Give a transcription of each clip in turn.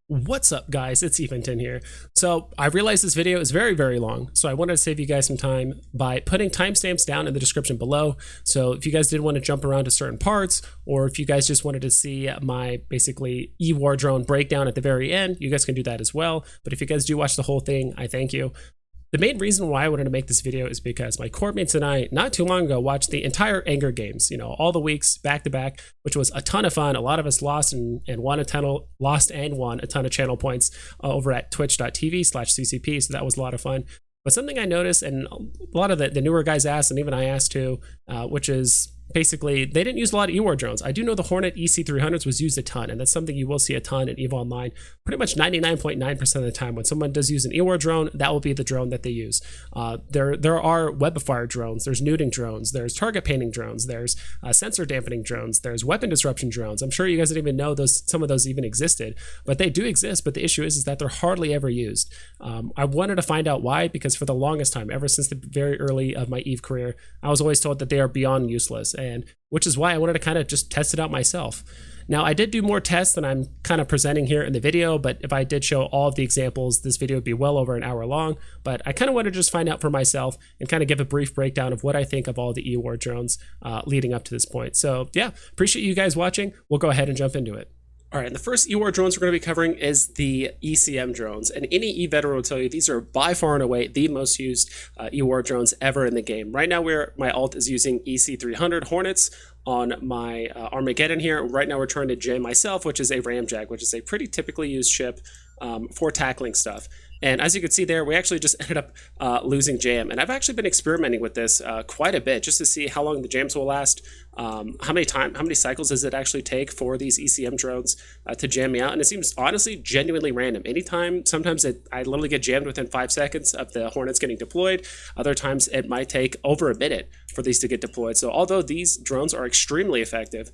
What's up, guys? It's Ethan here. So I realized this video is very long, so I wanted to save you guys some time by putting timestamps down in the description below. So if you guys did want to jump around to certain parts, or if you guys just wanted to see my basically Ewar drone breakdown at the very end, you guys can do that as well. But if you guys do watch the whole thing, I thank you. The main reason why I wanted to make this video is because my court mates and I, not too long ago, watched the entire Anger Games, all the weeks back to back, which was a ton of fun. A lot of us lost and won a ton of channel points over at twitch.tv/CCP, so that was a lot of fun. But something I noticed, and a lot of the newer guys asked, and even I asked too, which is basically they didn't use a lot of Ewar drones. I do know the Hornet EC300s was used a ton, and that's something you will see a ton in EVE Online. Pretty much 99.9% of the time when someone does use an Ewar drone, that will be the drone that they use. There are web-of-fire drones, there's neuting drones, there's target painting drones, there's sensor dampening drones, there's weapon disruption drones. I'm sure you guys didn't even know some of those even existed, but they do exist. But the issue is that they're hardly ever used. I wanted to find out why, because for the longest time, ever since the very early of my EVE career, I was always told that they are beyond useless, and which is why I wanted to kind of just test it out myself. Now, I did do more tests than I'm kind of presenting here in the video, but if I did show all of the examples, this video would be well over an hour long. But I kind of wanted to just find out for myself and kind of give a brief breakdown of what I think of all the Ewar drones leading up to this point. So yeah, appreciate you guys watching. We'll go ahead and jump into it. All right, and the first Ewar drones we're going to be covering is the ECM drones. And any EVE veteran will tell you these are by far and away the most used Ewar drones ever in the game. Right now, my alt is using EC300 Hornets on my Armageddon here. Right now, we're trying to jam myself, which is a Ramjag, which is a pretty typically used ship for tackling stuff. And as you can see there, we actually just ended up losing jam. And I've actually been experimenting with this quite a bit just to see how long the jams will last. How many cycles does it actually take for these ECM drones to jam me out? And it seems honestly genuinely random. Anytime, sometimes I literally get jammed within 5 seconds of the Hornets getting deployed. Other times it might take over a minute for these to get deployed. So although these drones are extremely effective,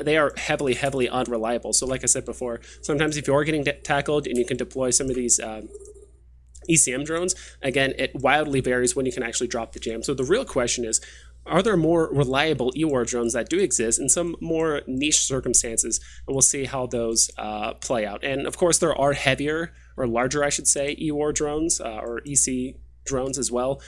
they are heavily unreliable. So like I said before, sometimes if you are getting tackled and you can deploy some of these ECM drones, again, it wildly varies when you can actually drop the jam. So the real question is, are there more reliable Ewar drones that do exist in some more niche circumstances? And we'll see how those play out. And of course, there are heavier, or larger, I should say, Ewar drones, or EC drones as well.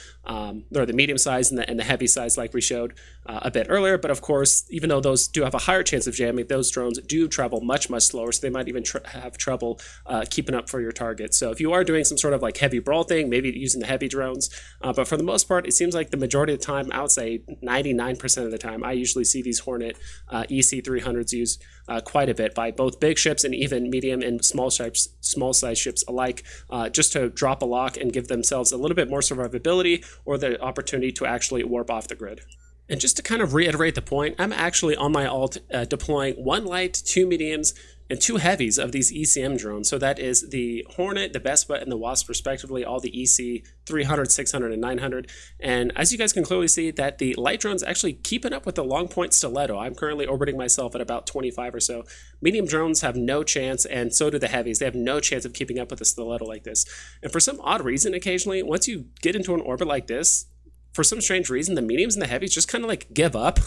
There are the medium size and the heavy size like we showed a bit earlier, but of course, even though those do have a higher chance of jamming, those drones do travel much slower, so they might even have trouble keeping up for your target. So if you are doing some sort of like heavy brawl thing, maybe using the heavy drones, but for the most part, it seems like the majority of the time, I would say 99% of the time, I usually see these Hornet EC300s used quite a bit by both big ships and even medium and small size ships alike, just to drop a lock and give themselves a little bit more survivability or the opportunity to actually warp off the grid. And just to kind of reiterate the point, I'm actually on my alt deploying 1 light, 2 mediums, and 2 heavies of these ECM drones. So that is the Hornet, the Vespa, and the Wasp, respectively, all the EC 300, 600, and 900. And as you guys can clearly see, that the light drone's actually keeping up with the long point stiletto. I'm currently orbiting myself at about 25 or so. Medium drones have no chance, and so do the heavies. They have no chance of keeping up with a stiletto like this. And for some odd reason, occasionally, once you get into an orbit like this, for some strange reason, the mediums and the heavies just kind of like give up,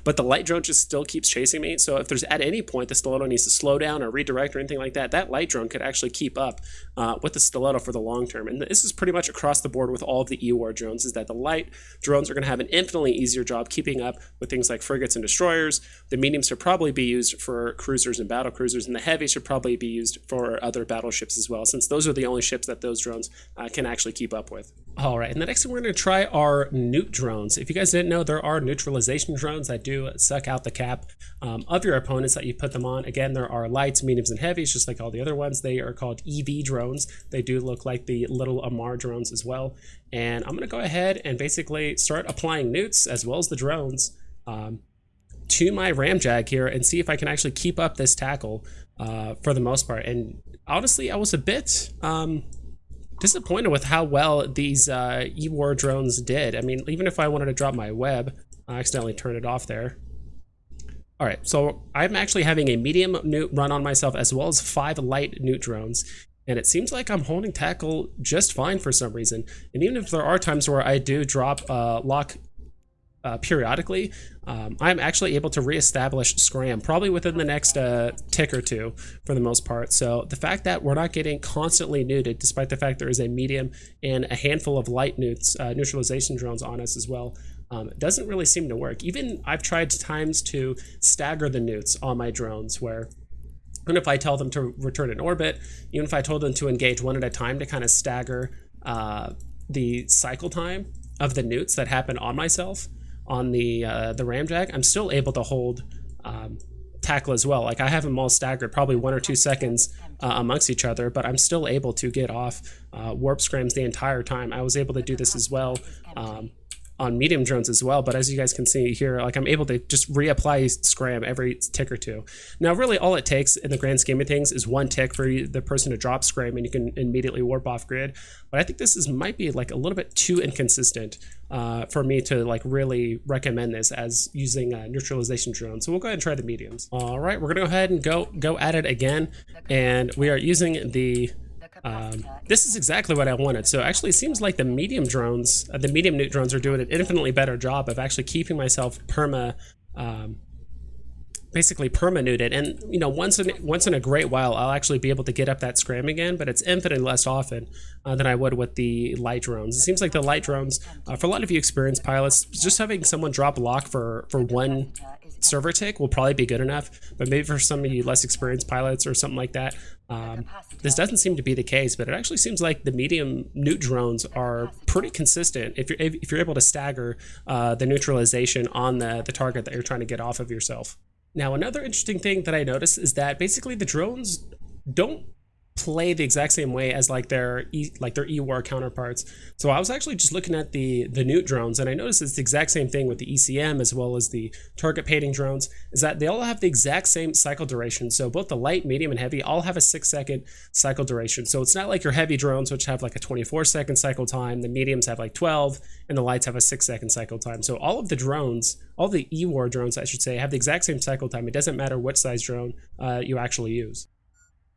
but the light drone just still keeps chasing me. So if there's at any point the stiletto needs to slow down or redirect or anything like that, that light drone could actually keep up with the stiletto for the long term. And this is pretty much across the board with all of the Ewar drones, is that the light drones are going to have an infinitely easier job keeping up with things like frigates and destroyers. The mediums should probably be used for cruisers and battle cruisers, and the heavies should probably be used for other battleships as well, since those are the only ships that those drones can actually keep up with. All right, and the next thing we're going to try are Neut drones. If you guys didn't know, there are neutralization drones that do suck out the cap of your opponents that you put them on. Again, there are lights, mediums, and heavies, just like all the other ones. They are called EV drones. They do look like the little Amar drones as well. And I'm going to go ahead and basically start applying neuts as well as the drones to my Ramjag here and see if I can actually keep up this tackle for the most part. And honestly, I was a bit disappointed with how well these Ewar drones did. I mean, even if I wanted to drop my web, I accidentally turned it off there. All right, so I'm actually having a medium Neut run on myself as well as 5 light Neut drones. And it seems like I'm holding tackle just fine for some reason. And even if there are times where I do drop lock periodically, I'm actually able to reestablish scram probably within the next tick or two for the most part. So the fact that we're not getting constantly neuted, despite the fact there is a medium and a handful of light neuts, neutralization drones on us as well, doesn't really seem to work. Even I've tried times to stagger the neuts on my drones, where even if I tell them to return in orbit, even if I told them to engage one at a time to kind of stagger the cycle time of the neuts that happen on myself on the ramjack, I'm still able to hold tackle as well. Like, I have them all staggered probably 1 or 2 seconds amongst each other, but I'm still able to get off warp scrams the entire time. I was able to do this as well on medium drones as well, but as you guys can see here, like, I'm able to just reapply scram every tick or two. Now really all it takes in the grand scheme of things is 1 tick for the person to drop scram, and you can immediately warp off grid. But I think this might be like a little bit too inconsistent for me to like really recommend this as using neutralization drones. So we'll go ahead and try the mediums. All right, we're gonna go ahead and go at it again, and we are using the this is exactly what I wanted. So actually it seems like the medium drones, the medium Neut drones, are doing an infinitely better job of actually keeping myself basically perma-neuted. And you know, once in a great while I'll actually be able to get up that scram again, but it's infinitely less often than I would with the light drones. It seems like the light drones, for a lot of you experienced pilots, just having someone drop lock for 1 server tick will probably be good enough, but maybe for some of you less experienced pilots or something like that, this doesn't seem to be the case. But it actually seems like the medium Neut drones are pretty consistent if you're able to stagger the neutralization on the target that you're trying to get off of yourself. Now, another interesting thing that I noticed is that basically the drones don't play the exact same way as like their Ewar counterparts. So I was actually just looking at the Neut drones, and I noticed it's the exact same thing with the ECM as well as the target painting drones, is that they all have the exact same cycle duration. So both the light, medium, and heavy all have a 6-second cycle duration. So it's not like your heavy drones, which have like a 24-second cycle time, the mediums have like 12, and the lights have a 6-second cycle time. So all of the drones, all the Ewar drones I should say, have the exact same cycle time. It doesn't matter what size drone you actually use.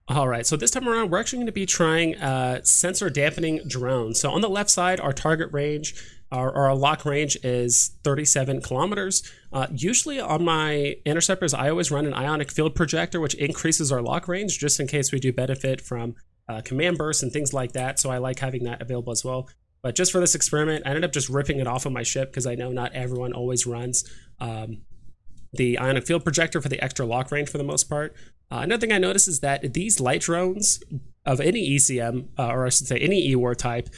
All right, so this time around, we're actually going to be trying sensor dampening drones. So on the left side, our target range, our lock range is 37 kilometers. Usually on my interceptors, I always run an ionic field projector, which increases our lock range just in case we do benefit from command bursts and things like that. So I like having that available as well. But just for this experiment, I ended up just ripping it off of my ship because I know not everyone always runs the ionic field projector for the extra lock range for the most part. Another thing I noticed is that these light drones of any ECM, or I should say any Ewar type,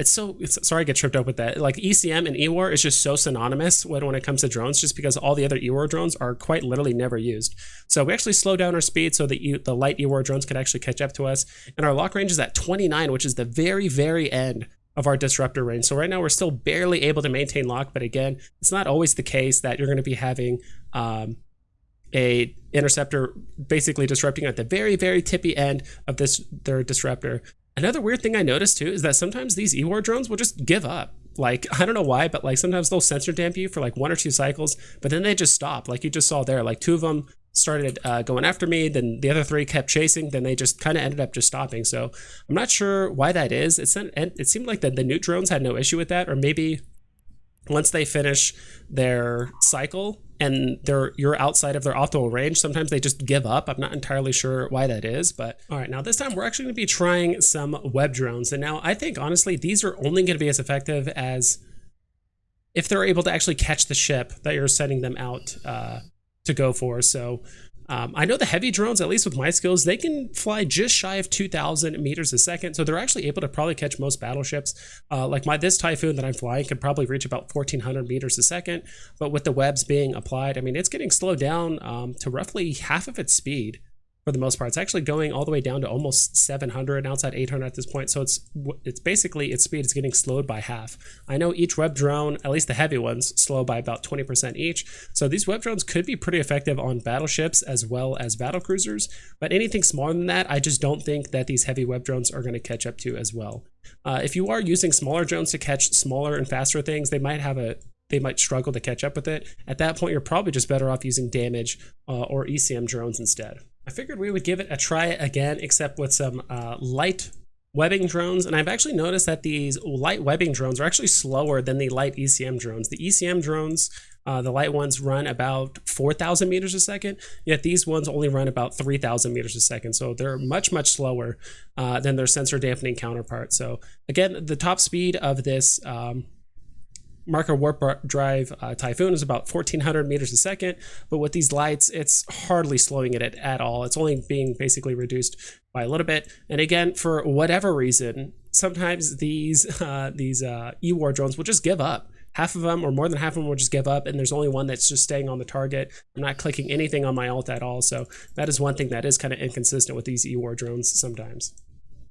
sorry I get tripped up with that. Like ECM and Ewar is just so synonymous when it comes to drones, just because all the other Ewar drones are quite literally never used. So we actually slow down our speed so the light Ewar drones could actually catch up to us. And our lock range is at 29, which is the very, very end of our disruptor range. So right now we're still barely able to maintain lock, but again, it's not always the case that you're going to be having a interceptor basically disrupting at the very, very tippy end of their disruptor. Another weird thing I noticed too is that sometimes these Ewar drones will just give up. Like, I don't know why, but like sometimes they'll sensor damp you for like 1 or 2 cycles, but then they just stop. Like you just saw there, like 2 of them started going after me, then the other 3 kept chasing, then they just kind of ended up just stopping. So I'm not sure why that is. It seemed like the Neut drones had no issue with that, or maybe once they finish their cycle and you're outside of their optimal range, sometimes they just give up. I'm not entirely sure why that is, but all right, now this time we're actually going to be trying some web drones. And now I think honestly these are only going to be as effective as if they're able to actually catch the ship that you're sending them out to go for. So I know the heavy drones, at least with my skills, they can fly just shy of 2,000 meters a second. So they're actually able to probably catch most battleships. Like this Typhoon that I'm flying could probably reach about 1,400 meters a second. But with the webs being applied, I mean, it's getting slowed down to roughly half of its speed for the most part. It's actually going all the way down to almost 700, now it's at 800 at this point. So it's basically, its speed is getting slowed by half. I know each web drone, at least the heavy ones, slow by about 20% each. So these web drones could be pretty effective on battleships as well as battle cruisers, but anything smaller than that, I just don't think that these heavy web drones are going to catch up to as well. If you are using smaller drones to catch smaller and faster things, they might struggle to catch up with it. At that point, you're probably just better off using damage or ECM drones instead. I figured we would give it a try again, except with some light webbing drones, and I've actually noticed that these light webbing drones are actually slower than the light ECM drones. The ECM drones, the light ones, run about 4,000 meters a second, yet these ones only run about 3,000 meters a second. So they're much, much slower than their sensor dampening counterpart. So again, the top speed of this marker warp drive Typhoon is about 1,400 meters a second, but with these lights, it's hardly slowing it at all. It's only being basically reduced by a little bit. And again, for whatever reason, sometimes these Ewar drones will just give up. Half of them, or more than half of them, will just give up, and there's only one that's just staying on the target. I'm not clicking anything on my alt at all, so that is one thing that is kind of inconsistent with these Ewar drones sometimes.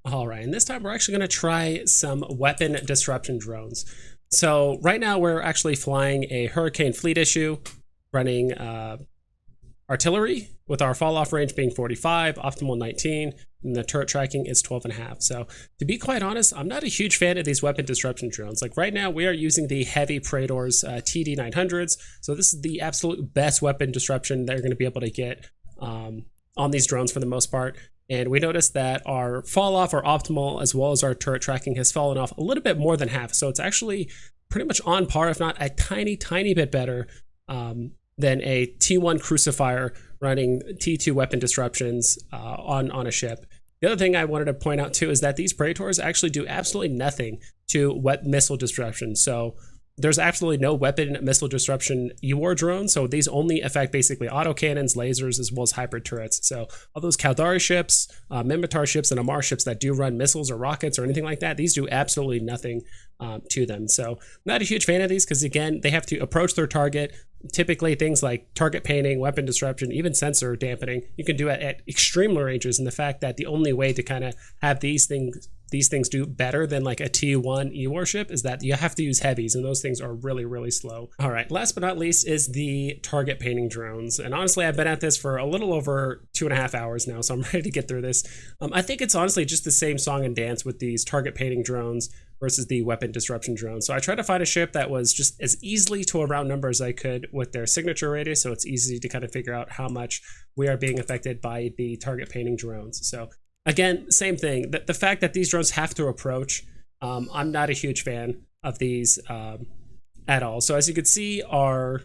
All right, and this time we're actually going to try some weapon disruption drones. So right now we're actually flying a Hurricane Fleet issue, running artillery, with our fall off range being 45, optimal 19, and the turret tracking is 12.5. So to be quite honest, I'm not a huge fan of these weapon disruption drones. Like right now we are using the heavy Praetor's TD900s. So this is the absolute best weapon disruption that you're going to be able to get on these drones for the most part. And we noticed that our fall off, our optimal, as well as our turret tracking has fallen off a little bit more than half. So it's actually pretty much on par, if not a tiny, tiny bit better than a T1 Crucifier running T2 weapon disruptions on a ship. The other thing I wanted to point out too is that these Praetors actually do absolutely nothing to missile disruption. So there's absolutely no weapon missile disruption Ewar drones, so these only affect basically autocannons, lasers, as well as hybrid turrets. So all those Caldari ships, Minmatar ships, and Amar ships that do run missiles or rockets or anything like that, these do absolutely nothing to them. So I'm not a huge fan of these because, again, they have to approach their target. Typically things like target painting, weapon disruption, even sensor dampening, you can do it at extreme ranges. And the fact that the only way to kind of have these things do better than like a T1 Ewar ship is that you have to use heavies, and those things are really, really slow. All right, last but not least is the target painting drones. And honestly, I've been at this for a little over 2.5 hours now, so I'm ready to get through this. I think it's honestly just the same song and dance with these target painting drones versus the weapon disruption drones. So I tried to find a ship that was just as easily to a round number as I could with their signature radius, so it's easy to kind of figure out how much we are being affected by the target painting drones. So again, same thing. The fact that these drones have to approach, I'm not a huge fan of these at all. So as you can see, our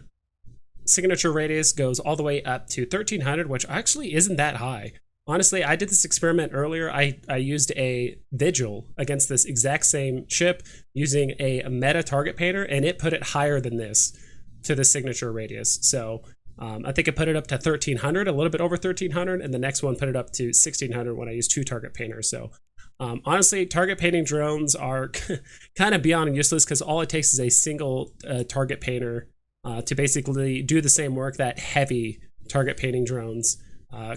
signature radius goes all the way up to 1,300, which actually isn't that high. Honestly, I did this experiment earlier. I used a Vigil against this exact same ship using a meta target painter, and it put it higher than this to the signature radius. So I think it put it up to 1,300, a little bit over 1,300, and the next one put it up to 1,600 when I used 2 target painters. So honestly, target painting drones are kind of beyond useless because all it takes is a single target painter to basically do the same work that heavy target painting drones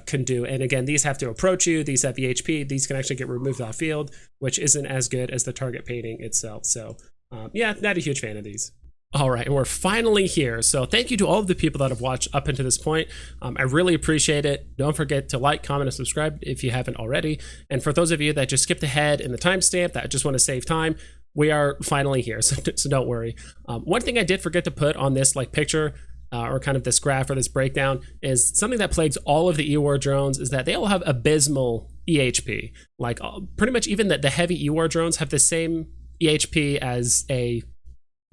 can do. And again, these have to approach you, these have EHP, these can actually get removed off field, which isn't as good as the target painting itself. So yeah, not a huge fan of these. All right, and we're finally here. So thank you to all of the people that have watched up until this point. I really appreciate it. Don't forget to like, comment, and subscribe if you haven't already. And for those of you that just skipped ahead in the timestamp, that just want to save time, we are finally here, so don't worry. One thing I did forget to put on this picture, or kind of this graph or this breakdown, is something that plagues all of the Ewar drones is that they all have abysmal EHP. Like pretty much even the heavy Ewar drones have the same EHP as a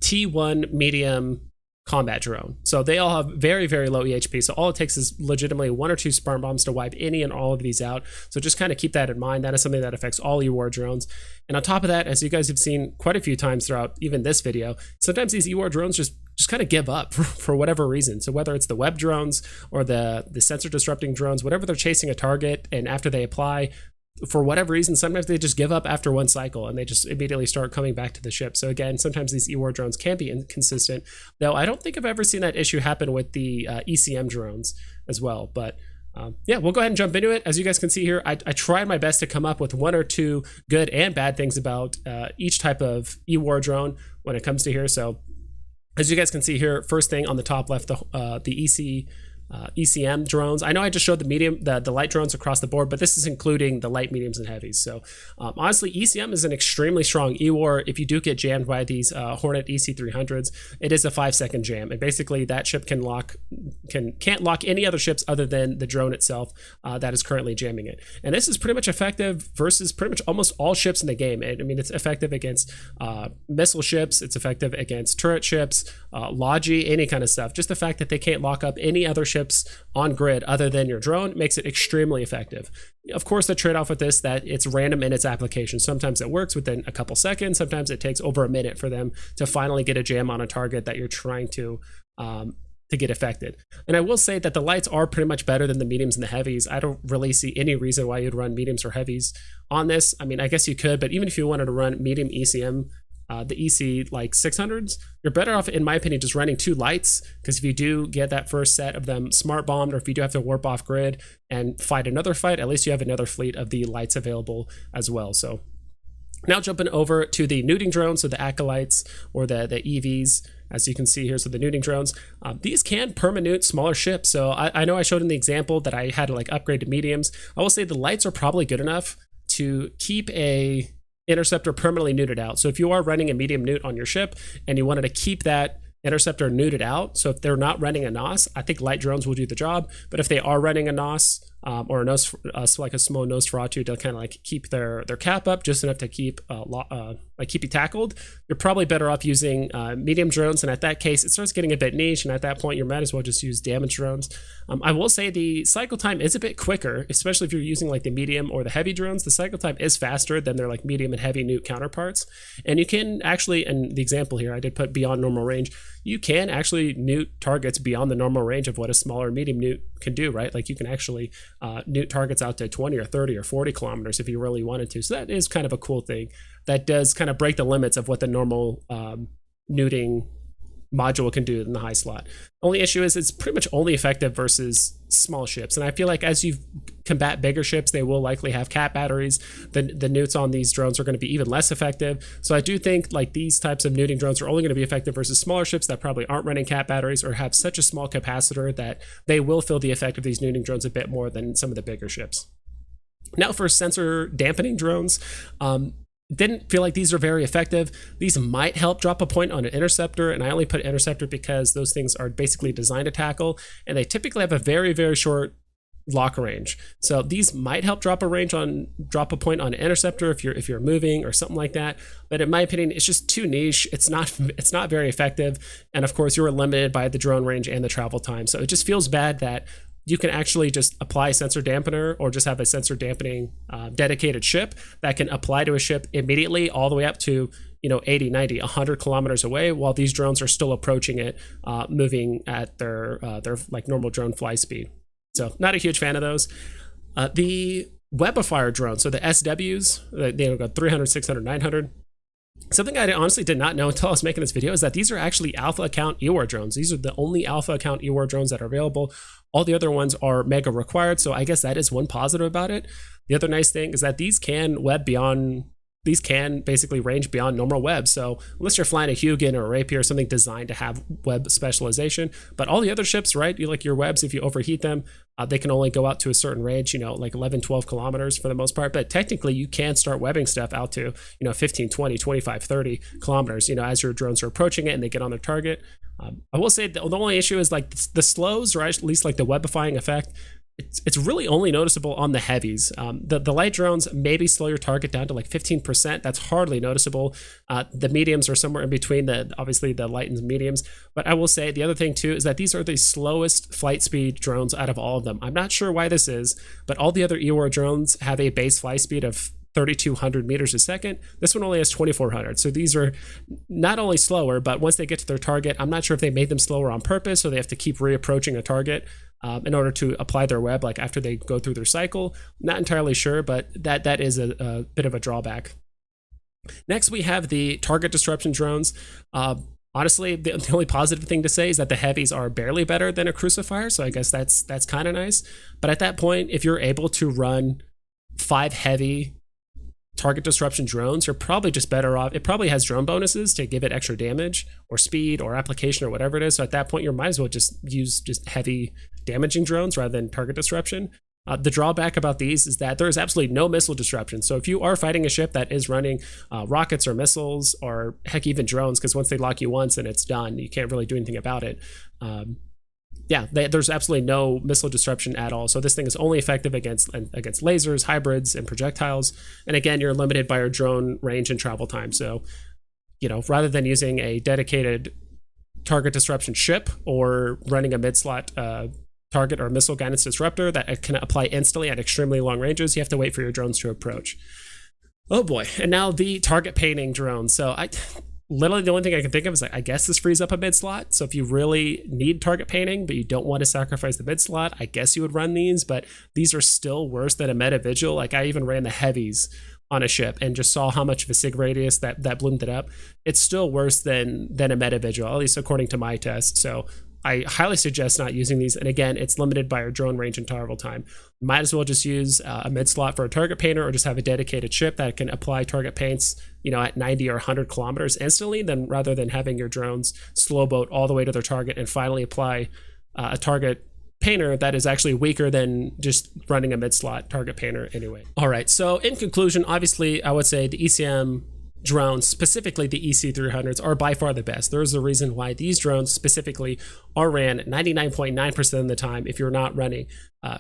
T1 medium combat drone. So they all have very, very low EHP. So all it takes is legitimately 1 or 2 sperm bombs to wipe any and all of these out. So just kind of keep that in mind. That is something that affects all Ewar drones. And on top of that, as you guys have seen quite a few times throughout even this video, sometimes these Ewar drones just kind of give up for whatever reason. So whether it's the web drones or the sensor disrupting drones, whatever, they're chasing a target, and after they apply, for whatever reason, sometimes they just give up after one cycle and they just immediately start coming back to the ship. So again, sometimes these Ewar drones can be inconsistent, though I don't think I've ever seen that issue happen with the ECM drones as well. But yeah, we'll go ahead and jump into it. As you guys can see here, I tried my best to come up with 1 or 2 good and bad things about each type of Ewar drone when it comes to here. So as you guys can see here, first thing on the top left, the EC ECM drones. I know I just showed the light drones across the board, but this is including the light, mediums, and heavies. So honestly, ECM is an extremely strong Ewar. If you do get jammed by these Hornet EC300s, it is a 5-second jam, and basically that ship can't lock any other ships other than the drone itself that is currently jamming it. And this is pretty much effective versus pretty much almost all ships in the game. I mean, it's effective against missile ships, it's effective against turret ships, Logi, any kind of stuff. Just the fact that they can't lock up any other ships on grid other than your drone makes it extremely effective. Of course, the trade-off with this, that it's random in its application. Sometimes it works within a couple seconds, sometimes it takes over a minute for them to finally get a jam on a target that you're trying to get affected. And I will say that the lights are pretty much better than the mediums and the heavies. I don't really see any reason why you'd run mediums or heavies on this. I mean, I guess you could, but even if you wanted to run medium ECM, the EC like 600s, you're better off, in my opinion, just running 2 lights, because if you do get that first set of them smart bombed, or if you do have to warp off grid and fight another fight, at least you have another fleet of the lights available as well. So now jumping over to the neuting drones, so the acolytes or the EVs, as you can see here. So the neuting drones, these can perma-neut smaller ships. So I know I showed in the example that I had to like upgrade to mediums. I will say the lights are probably good enough to keep a interceptor permanently neuted out. So if you are running a medium neut on your ship and you wanted to keep that interceptor neuted out, so if they're not running a NOS, I think light drones will do the job. But if they are running a NOS, or a nose, like a small Nosferatu, to kind of like keep their cap up just enough to keep keep you tackled, you're probably better off using medium drones. And at that case, it starts getting a bit niche, and at that point, you might as well just use damage drones. I will say the cycle time is a bit quicker, especially if you're using like the medium or the heavy drones. The cycle time is faster than their like medium and heavy neut counterparts, and you can actually, and the example here I did put beyond normal range, you can actually neut targets beyond the normal range of what a smaller medium neut can do, right? Like you can actually neut targets out to 20 or 30 or 40 kilometers if you really wanted to. So that is kind of a cool thing. That does kind of break the limits of what the normal neuting module can do in the high slot. Only issue is it's pretty much only effective versus small ships. And I feel like as you combat bigger ships, they will likely have cat batteries. The neuts on these drones are going to be even less effective. So I do think like these types of neuting drones are only going to be effective versus smaller ships that probably aren't running cat batteries or have such a small capacitor that they will feel the effect of these neuting drones a bit more than some of the bigger ships. Now for sensor dampening drones, didn't feel like these are very effective. These might help drop a point on an interceptor, and I only put interceptor because those things are basically designed to tackle, and they typically have a very, very short lock range. So these might help drop a point on an interceptor if you're moving or something like that. But in my opinion, it's just too niche. It's not very effective, and of course you're limited by the drone range and the travel time. So it just feels bad that you can actually just apply a sensor dampener or just have a sensor dampening dedicated ship that can apply to a ship immediately all the way up to 80, 90, 100 kilometers away, while these drones are still approaching it, moving at their like normal drone fly speed. So not a huge fan of those. The Webifier drones, so the SWs, they got 300, 600, 900. Something I honestly did not know until I was making this video is that these are actually alpha account Ewar drones. These are the only alpha account Ewar drones that are available. All the other ones are mega required, so I guess that is one positive about it. The other nice thing is that these can basically range beyond normal web. So unless you're flying a Hugin or a Rapier or something designed to have web specialization, but all the other ships, right, like your webs, if you overheat them, they can only go out to a certain range, like 11, 12 kilometers for the most part. But technically you can start webbing stuff out to, 15, 20, 25, 30 kilometers, as your drones are approaching it and they get on their target. I will say the only issue is like the slows, or at least like the webifying effect. It's really only noticeable on the heavies. The light drones maybe slow your target down to like 15%. That's hardly noticeable. The mediums are somewhere in between, obviously the light and mediums. But I will say the other thing too is that these are the slowest flight speed drones out of all of them. I'm not sure why this is, but all the other Ewar drones have a base fly speed of 3,200 meters a second. This one only has 2,400. So these are not only slower, but once they get to their target, I'm not sure if they made them slower on purpose, or they have to keep reapproaching a target in order to apply their web, like after they go through their cycle. Not entirely sure, but that is a bit of a drawback. Next, we have the target disruption drones. Honestly, the only positive thing to say is that the heavies are barely better than a crucifier, so I guess that's kind of nice. But at that point, if you're able to run 5 heavy target disruption drones, you're probably just better off. It probably has drone bonuses to give it extra damage or speed or application or whatever it is. So at that point, you might as well just use just heavy damaging drones rather than target disruption. The drawback about these is that there is absolutely no missile disruption. So if you are fighting a ship that is running rockets or missiles or heck, even drones, because once they lock you once and it's done, you can't really do anything about it. There's absolutely no missile disruption at all. So this thing is only effective against lasers, hybrids, and projectiles. And again, you're limited by your drone range and travel time. So, rather than using a dedicated target disruption ship or running a mid-slot target or missile guidance disruptor that can apply instantly at extremely long ranges, you have to wait for your drones to approach. Oh boy. And now the target painting drone. So literally the only thing I can think of is I guess this frees up a mid slot. So if you really need target painting, but you don't want to sacrifice the mid slot, I guess you would run these, but these are still worse than a meta vigil. Like I even ran the heavies on a ship and just saw how much of a sig radius that bloomed it up. It's still worse than a meta vigil, at least according to my test. So I highly suggest not using these. And again, it's limited by your drone range and travel time. Might as well just use a mid slot for a target painter, or just have a dedicated ship that can apply target paints, at 90 or 100 kilometers instantly, rather than having your drones slow boat all the way to their target and finally apply a target painter that is actually weaker than just running a mid slot target painter anyway. All right. So in conclusion, obviously, I would say the ECM drones, specifically the EC300s, are by far the best. There's a reason why these drones specifically are ran 99.9% of the time if you're not running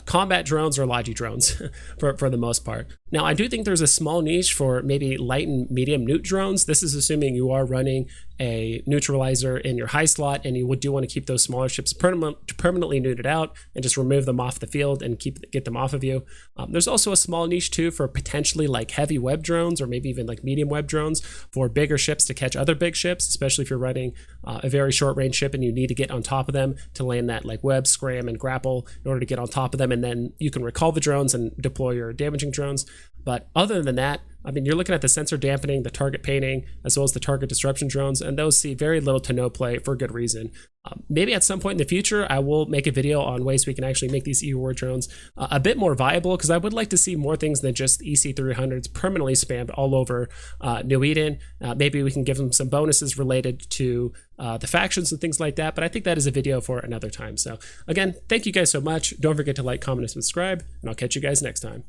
combat drones or logi drones for the most part. Now, I do think there's a small niche for maybe light and medium Neut drones. This is assuming you are running a neutralizer in your high slot and you do want to keep those smaller ships permanently neuted out and just remove them off the field and get them off of you. There's also a small niche too for potentially like heavy web drones or maybe even like medium web drones for bigger ships to catch other big ships, especially if you're running a very short range ship and you need to get on top of them to land that like web, scram, and grapple in order to get on top of them, and then you can recall the drones and deploy your damaging drones. But other than that, I mean, you're looking at the sensor dampening, the target painting, as well as the target disruption drones, and those see very little to no play for good reason. Maybe at some point in the future, I will make a video on ways we can actually make these Ewar drones a bit more viable, because I would like to see more things than just EC300s permanently spammed all over Neut. Maybe we can give them some bonuses related to the factions and things like that, but I think that is a video for another time. So again, thank you guys so much. Don't forget to like, comment, and subscribe, and I'll catch you guys next time.